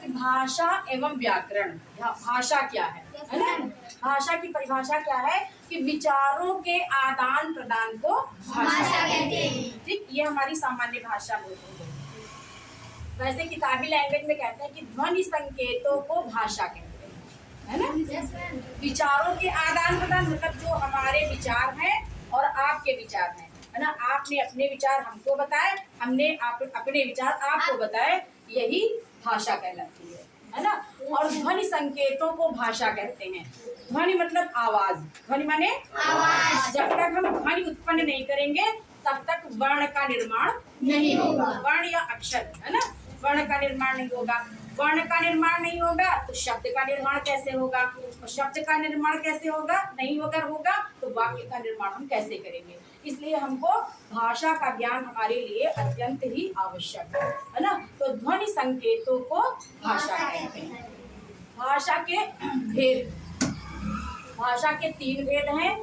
कि भाषा एवं व्याकरण, भाषा क्या है ना? भाषा की परिभाषा क्या है कि विचारों के आदान प्रदान को भाषा कहते हैं। ठीक, ये हमारी सामान्य भाषा बोलते हैं। वैसे किताबी लैंग्वेज में कहते हैं कि ध्वनि संकेतों को भाषा कहते हैं, है ना? विचारों के आदान प्रदान मतलब जो हमारे विचार हैं और आपके विचार हैं, है ना? आपने अपने विचार हमको बताए, हमने अपने विचार आपको बताए, यही भाषा कहलाती है ना? और ध्वनि संकेतों को भाषा कहते हैं। ध्वनि मतलब आवाज, ध्वनि माने आवाज। जब तक हम ध्वनि उत्पन्न नहीं करेंगे तब तक वर्ण का निर्माण नहीं होगा। वर्ण या अक्षर, है ना? वर्ण का निर्माण नहीं होगा। वर्ण का निर्माण नहीं होगा तो शब्द का निर्माण कैसे होगा? और शब्द का निर्माण कैसे होगा? नहीं होगा तो वाक्य का निर्माण हम कैसे करेंगे? इसलिए हमको भाषा का ज्ञान हमारे लिए अत्यंत ही आवश्यक है ना? तो ध्वनि संकेतों को भाषा कहते हैं। भाषा के भेद, भाषा के 3 भेद हैं,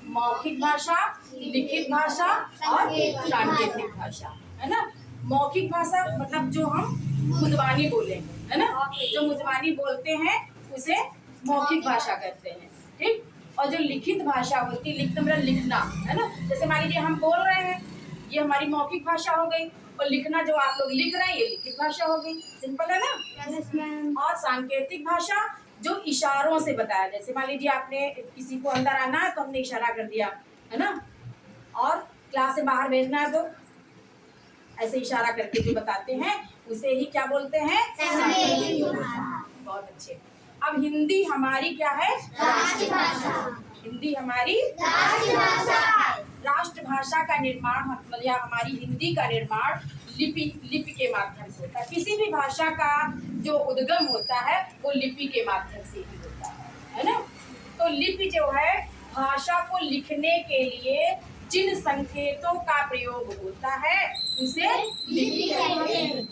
मौखिक भाषा, लिखित भाषा और सांकेतिक भाषा, है ना? मौखिक भाषा मतलब जो हम मुद्वानी बोले, है ना? जो मुद्वानी बोलते हैं उसे मौखिक भाषा कहते हैं। ठीक, और जो लिखित भाषा होती है, लिखित मतलब लिखना, है ना? जैसे मान लीजिए हम बोल रहे हैं, ये हमारी मौखिक भाषा हो गई, और लिखना जो आप लोग लिख रहे हैं ये लिखित भाषा हो गई। सिंपल है ना? और सांकेतिक भाषा जो इशारों से बताया, जैसे मान लीजिए आपने किसी को अंदर आना है तो हमने इशारा कर दिया, है ना? और क्लास से बाहर भेजना है तो ऐसे इशारा करके जो बताते हैं उसे ही क्या बोलते हैं? सांकेतिक भाषा। बहुत अच्छे। अब हिंदी हमारी क्या है? राष्ट्रभाषा। हिंदी हमारी राष्ट्रभाषा। राष्ट्रभाषा का निर्माण मतलब या हमारी हिंदी का निर्माण लिपि के माध्यम से होता है। किसी भी भाषा का जो उद्गम होता है वो लिपि के माध्यम से ही होता है ना? तो लिपि जो है भाषा को लिखने के लिए जिन संकेतों का प्रयोग होता है उसे लिपि कहते हैं।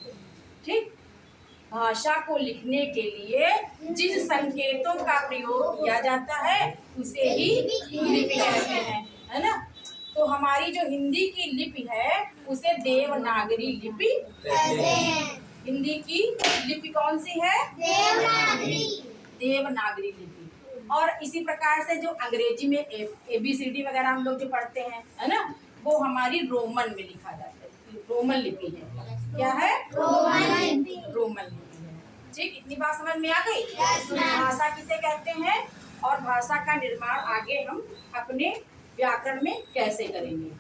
ठीक, भाषा को लिखने के लिए जिन संकेतों का प्रयोग किया जाता है उसे ही लिपि कहते हैं, है ना? तो हमारी जो हिंदी की लिपि है उसे देवनागरी लिपि कहते हैं। हिंदी की लिपि कौन सी है? देवनागरी लिपि। और इसी प्रकार से जो अंग्रेजी में ABCD वगैरह हम लोग जो पढ़ते हैं, है ना, वो हमारी रोमन में लिखा जाता है। रोमन लिपि है। क्या है? रोमन लिपि है। ठीक, इतनी बात समझ में आ गई? भाषा किसे कहते हैं और भाषा का निर्माण आगे हम अपने व्याकरण में कैसे करेंगे?